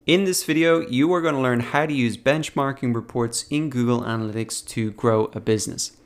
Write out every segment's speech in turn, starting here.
In this video, you are going to learn how to use benchmarking reports in Google Analytics to grow a business.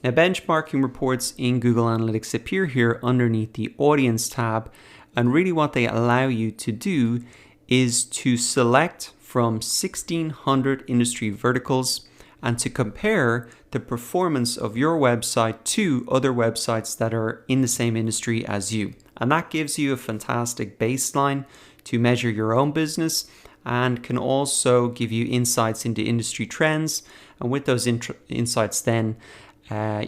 Now, benchmarking reports in Google Analytics appear here underneath the Audience tab, and really what they allow you to do is to select from 1,600 industry verticals and to compare the performance of your website to other websites that are in the same industry as you. And that gives you a fantastic baseline to measure your own business and can also give you insights into industry trends. And with those insights then,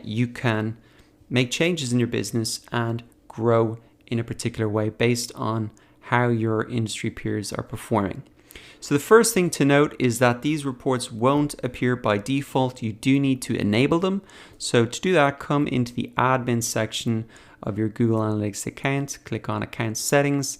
you can make changes in your business and grow in a particular way based on how your industry peers are performing. So the first thing to note is that these reports won't appear by default. You do need to enable them. So to do that, come into the admin section of your Google Analytics account, click on Account Settings,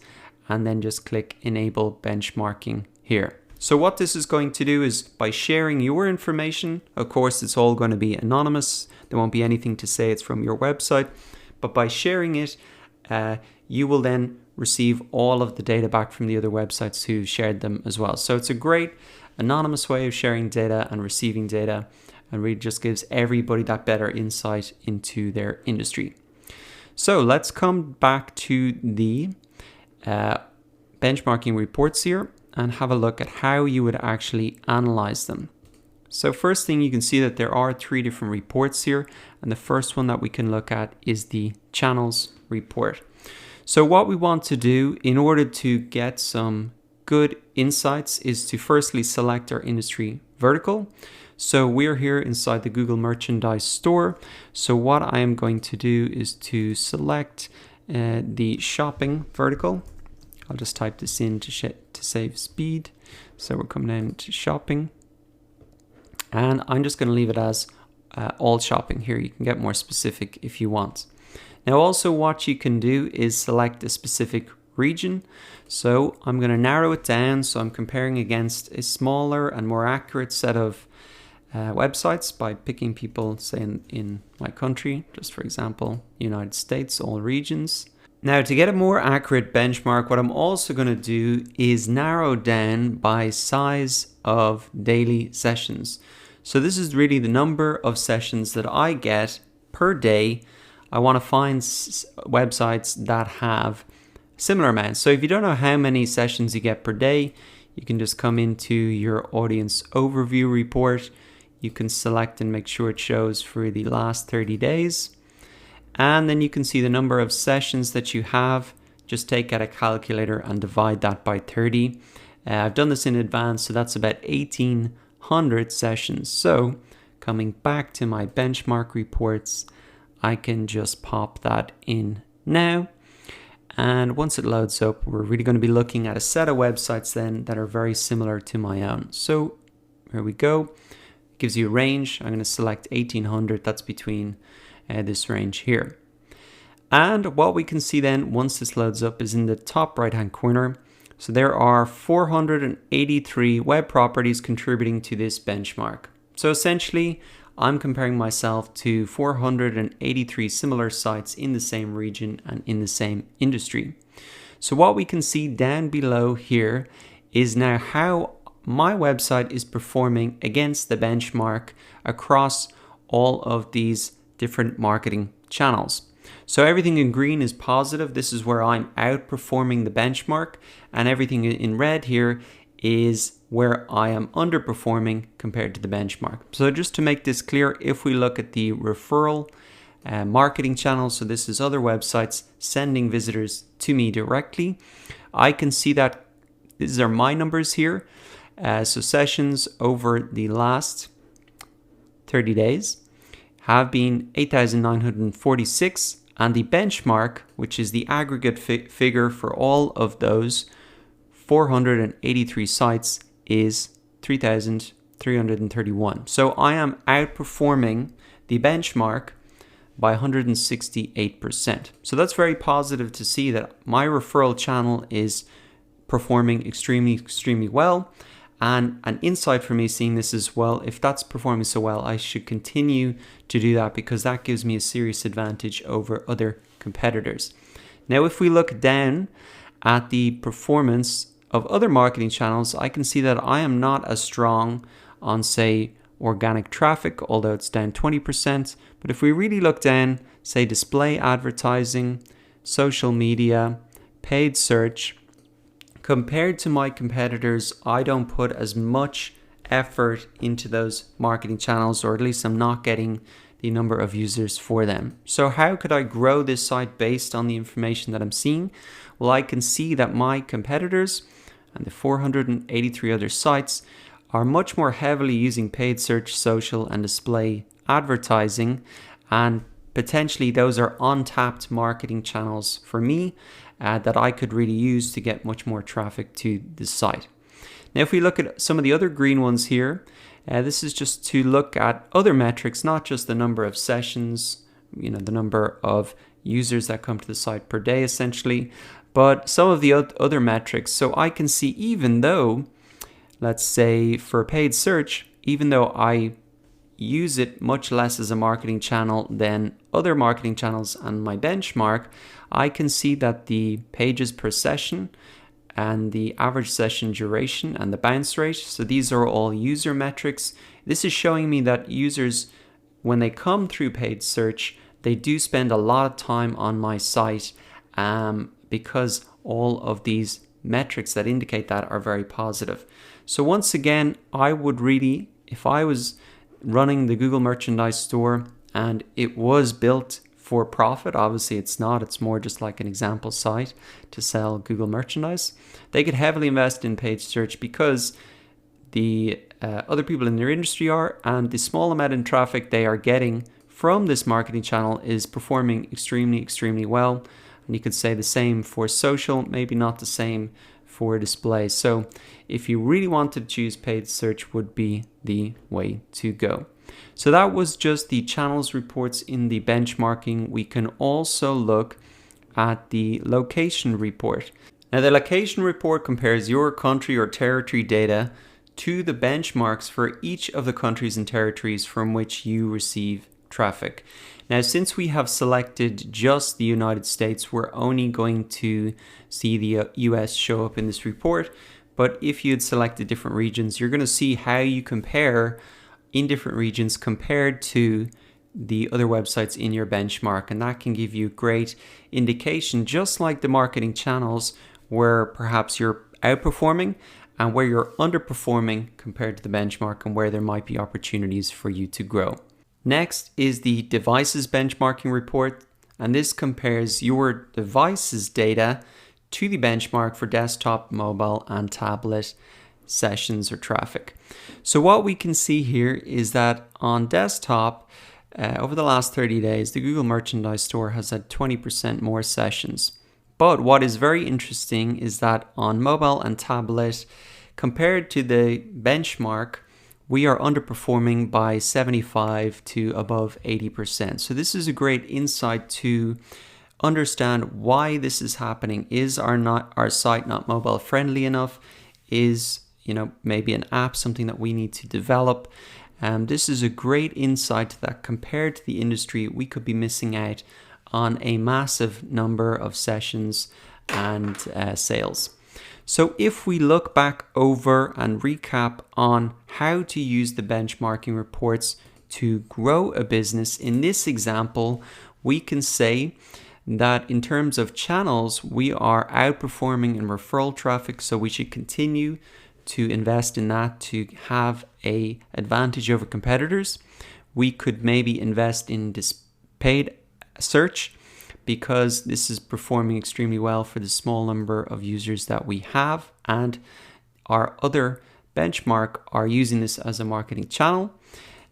and then just click Enable Benchmarking here. So what this is going to do is by sharing your information, of course, it's all going to be anonymous. There won't be anything to say it's from your website, but by sharing it, you will then receive all of the data back from the other websites who shared them as well. So it's a great anonymous way of sharing data and receiving data, and really just gives everybody that better insight into their industry. So let's come back to the benchmarking reports here and have a look at how you would actually analyze them. So first thing, you can see that there are 3 different reports here, and the first one that we can look at is the channels report. So what we want to do in order to get some good insights is to firstly select our industry vertical. So we're here inside the Google Merchandise Store. So what I am going to do is to select the shopping vertical. I'll just type this in to save speed. So we're coming down to shopping, and I'm just going to leave it as all shopping here. You can get more specific if you want. Now also what you can do is select a specific region. So I'm going to narrow it down. So I'm comparing against a smaller and more accurate set of websites by picking people, say in my country, just for example, United States, all regions. Now to get a more accurate benchmark, what I'm also going to do is narrow down by size of daily sessions. So this is really the number of sessions that I get per day. I want to find websites that have similar amounts. So if you don't know how many sessions you get per day, you can just come into your audience overview report. You can select and make sure it shows for the last 30 days. And then you can see the number of sessions that you have. Just take out a calculator and divide that by 30. I've done this in advance, so that's about 1,800 sessions. So coming back to my benchmark reports, I can just pop that in now. And once it loads up, we're really going to be looking at a set of websites then that are very similar to my own. So here we go. It gives you a range. I'm going to select 1,800. That's between this range here. And what we can see then once this loads up is in the top right hand corner. So there are 483 web properties contributing to this benchmark. So essentially I'm comparing myself to 483 similar sites in the same region and in the same industry. So what we can see down below here is now how my website is performing against the benchmark across all of these different marketing channels. So everything in green is positive. This is where I'm outperforming the benchmark, and everything in red here is where I am underperforming compared to the benchmark. So just to make this clear, if we look at the referral marketing channel, so this is other websites sending visitors to me directly, I can see that these are my numbers here. So sessions over the last 30 days have been 8,946, and the benchmark, which is the aggregate figure for all of those 483 sites, is 3,331. So I am outperforming the benchmark by 168%. So that's very positive to see that my referral channel is performing extremely well. And an insight for me seeing this as well, if that's performing so well, I should continue to do that because that gives me a serious advantage over other competitors. Now, if we look down at the performance of other marketing channels, I can see that I am not as strong on, say, organic traffic, although it's down 20%. But if we really look down, say display advertising, social media, paid search, compared to my competitors, I don't put as much effort into those marketing channels, or at least I'm not getting the number of users for them. So how could I grow this site based on the information that I'm seeing? Well, I can see that my competitors and the 483 other sites are much more heavily using paid search, social, and display advertising, and potentially those are untapped marketing channels for me that I could really use to get much more traffic to the site. Now, if we look at some of the other green ones here, this is just to look at other metrics, not just the number of sessions, the number of users that come to the site per day essentially, but some of the other metrics. So I can see, even though, let's say for paid search, even though I use it much less as a marketing channel than other marketing channels and my benchmark, I can see that the pages per session and the average session duration and the bounce rate, so these are all user metrics. This is showing me that users, when they come through paid search, they do spend a lot of time on my site because all of these metrics that indicate that are very positive. So once again, I would really, if I was running the Google Merchandise Store and it was built for profit, obviously it's not, it's more just like an example site to sell Google merchandise, they could heavily invest in paid search because the other people in their industry are, and the small amount in traffic they are getting from this marketing channel is performing extremely well. And you could say the same for social, maybe not the same for display. So if you really wanted to choose, paid search would be the way to go. So that was just the channels reports in the benchmarking. We can also look at the location report. Now, the location report compares your country or territory data to the benchmarks for each of the countries and territories from which you receive traffic. Now, since we have selected just the United States, we're only going to see the US show up in this report. But if you had selected different regions, you're going to see how you compare in different regions compared to the other websites in your benchmark. And that can give you great indication, just like the marketing channels, where perhaps you're outperforming and where you're underperforming compared to the benchmark, and where there might be opportunities for you to grow. Next is the devices benchmarking report, and this compares your device's data to the benchmark for desktop, mobile, and tablet sessions or traffic. So what we can see here is that on desktop, over the last 30 days, the Google Merchandise Store has had 20% more sessions. But what is very interesting is that on mobile and tablet, compared to the benchmark, we are underperforming by 75 to above 80%. So this is a great insight to understand why this is happening. Is our site not mobile friendly enough? Is maybe an app something that we need to develop? This is a great insight that compared to the industry, we could be missing out on a massive number of sessions and sales. So if we look back over and recap on how to use the benchmarking reports to grow a business, in this example, we can say that in terms of channels, we are outperforming in referral traffic, so we should continue to invest in that to have an advantage over competitors. We could maybe invest in paid search because this is performing extremely well for the small number of users that we have, and our other benchmark are using this as a marketing channel.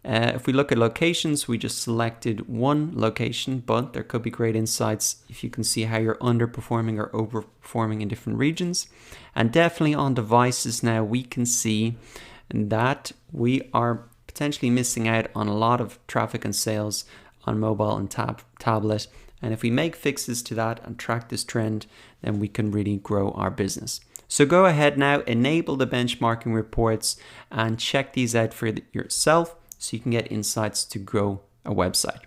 If we look at locations, we just selected one location, but there could be great insights if you can see how you're underperforming or overperforming in different regions. And definitely on devices now, we can see that we are potentially missing out on a lot of traffic and sales on mobile and tablet. And if we make fixes to that and track this trend, then we can really grow our business. So go ahead now, enable the benchmarking reports and check these out for yourself so you can get insights to grow a website.